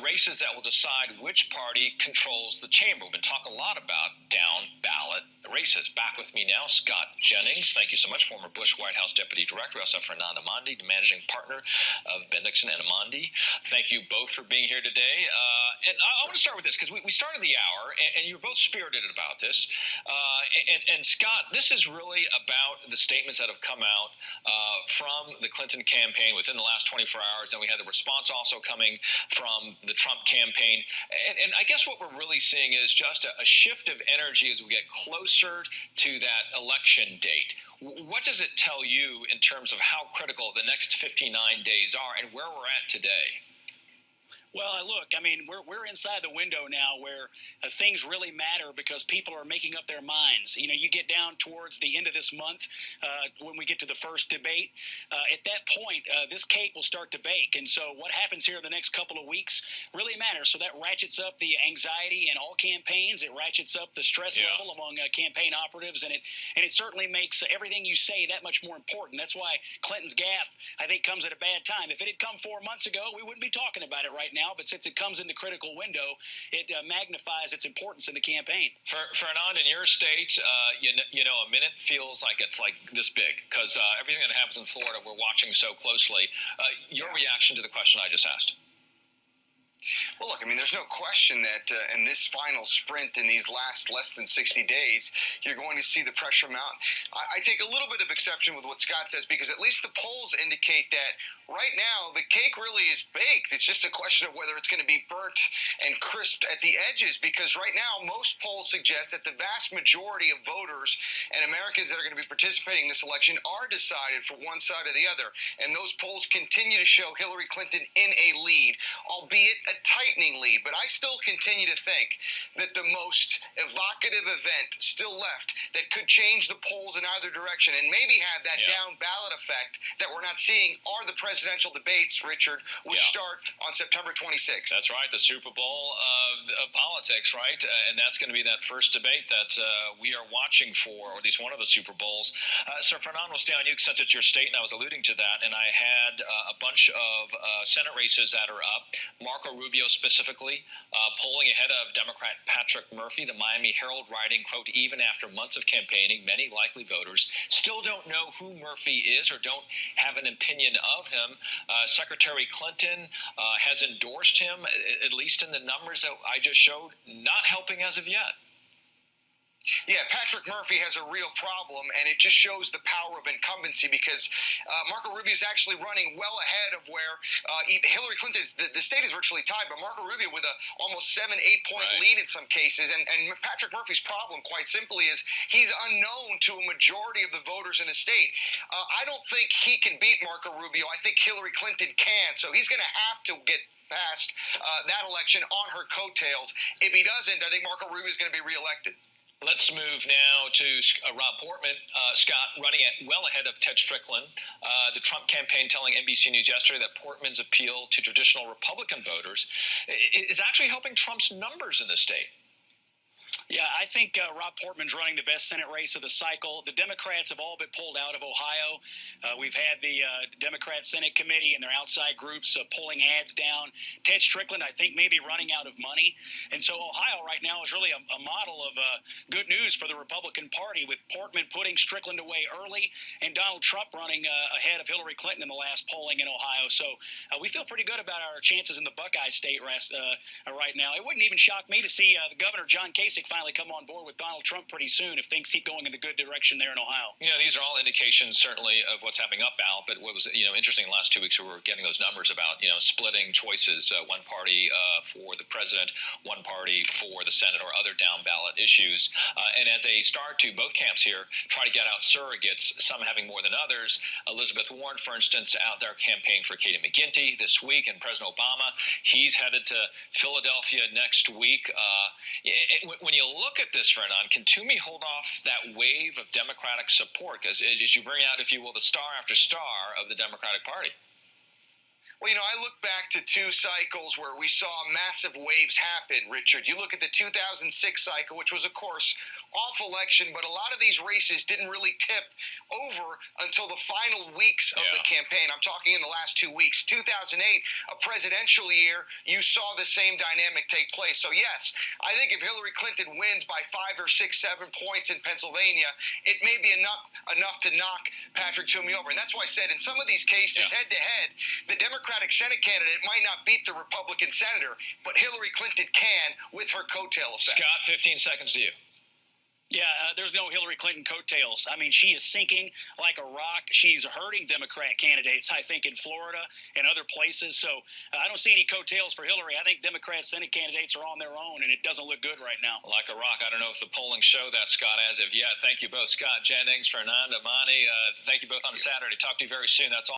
races that will decide which party controls the chamber. We've been talking a lot about down-ballot races. Back with me now, Scott Jennings. Thank you so much, former Bush White House Deputy Director. We also have Fernand Amandi, the managing partner of Bendixson and Amandi. Thank you both for being here today. And I want to start with this, because we started the hour, and you were both spirited about this. And Scott, this is really about the statements that have come out from the Clinton campaign within the last 24 hours, and we had the response also coming from the Trump campaign. And I guess what we're really seeing is just a shift of energy as we get closer to that election date. What does it tell you in terms of how critical the next 59 days are and where we're at today? Well, look, I mean, we're inside the window now where things really matter because people are making up their minds. You know, you get down towards the end of this month when we get to the first debate. At that point, this cake will start to bake. And so what happens here in the next couple of weeks really matters. So that ratchets up the anxiety in all campaigns. It ratchets up the stress level among campaign operatives. And it certainly makes everything you say that much more important. That's why Clinton's gaffe, I think, comes at a bad time. If it had come 4 months ago, we wouldn't be talking about it right now. But since it comes in the critical window, it magnifies its importance in the campaign. Fernand, in your state, you know, a minute feels like it's like this big because everything that happens in Florida, we're watching so closely. Your reaction to the question I just asked? Well, look, I mean, there's no question that in this final sprint in these last less than 60 days, you're going to see the pressure mount. I take a little bit of exception with what Scott says because at least the polls indicate that right now the cake really is baked. It's just a question of whether it's going to be burnt and crisped at the edges because right now most polls suggest that the vast majority of voters and Americans that are going to be participating in this election are decided for one side or the other. And those polls continue to show Hillary Clinton in a lead, albeit a tightening lead. But I still continue to think that the most evocative event still left that could change the polls in either direction and maybe have that down ballot effect that we're not seeing are the presidential debates, Richard, which start on September 26th. That's right, the Super Bowl of politics, right? And that's going to be that first debate that we are watching for, or at least one of the Super Bowls. So, Fernand, we'll stay on you since it's your state, and I was alluding to that, and I had a bunch of Senate races that are up. Marco Rubio specifically, polling ahead of Democrat Patrick Murphy, the Miami Herald writing, quote, even after months of campaigning, many likely voters still don't know who Murphy is or don't have an opinion of him. Secretary Clinton has endorsed him, at least in the numbers that I just showed, not helping as of yet. Yeah, Patrick Murphy has a real problem, and it just shows the power of incumbency because Marco Rubio is actually running well ahead of where Hillary Clinton is. The state is virtually tied, but Marco Rubio with a almost 7-8 point lead in some cases. And Patrick Murphy's problem, quite simply, is he's unknown to a majority of the voters in the state. I don't think he can beat Marco Rubio. I think Hillary Clinton can, so he's going to have to get past that election on her coattails. If he doesn't, I think Marco Rubio is going to be reelected. Let's move now to Rob Portman, Scott, running well ahead of Ted Strickland. The Trump campaign telling NBC News yesterday that Portman's appeal to traditional Republican voters is actually helping Trump's numbers in the state. Yeah, I think Rob Portman's running the best Senate race of the cycle. The Democrats have all been pulled out of Ohio. We've had the Democrat Senate Committee and their outside groups pulling ads down. Ted Strickland, I think, may be running out of money. And so Ohio right now is really a model of good news for the Republican Party, with Portman putting Strickland away early and Donald Trump running ahead of Hillary Clinton in the last polling in Ohio. So we feel pretty good about our chances in the Buckeye State right now. It wouldn't even shock me to see the Governor John Kasich finally come on board with Donald Trump pretty soon if things keep going in the good direction there in Ohio. You know, these are all indications certainly of what's happening up ballot, but what was, interesting in the last 2 weeks, we were getting those numbers about, splitting choices, one party for the president, one party for the Senate, or other down ballot issues. And as a start to both camps here, try to get out surrogates, some having more than others. Elizabeth Warren, for instance, out there campaigning for Katie McGinty this week, and President Obama, he's headed to Philadelphia next week. When you look at this, Fernand, can Toomey hold off that wave of Democratic support? Because as you bring out, if you will, the star after star of the Democratic Party. Well, I look back to 2 cycles where we saw massive waves happen, Richard. You look at the 2006 cycle, which was, of course, off election, but a lot of these races didn't really tip over until the final weeks of the campaign. I'm talking in the last 2 weeks. 2008, a presidential year, you saw the same dynamic take place. So yes, I think if Hillary Clinton wins by 5 or 6, 7 points in Pennsylvania, it may be enough to knock Patrick Toomey over. And that's why I said in some of these cases, head-to-head, the Democratic Senate candidate might not beat the Republican senator, but Hillary Clinton can with her coattail effect. Scott, 15 seconds to you. Yeah, there's no Hillary Clinton coattails. I mean, she is sinking like a rock. She's hurting Democrat candidates, I think, in Florida and other places. So I don't see any coattails for Hillary. I think Democrat Senate candidates are on their own, and it doesn't look good right now. Like a rock. I don't know if the polling show that, Scott, as of yet. Thank you both, Scott Jennings, Fernanda Monti. Thank you both on a Saturday. Talk to you very soon. That's all.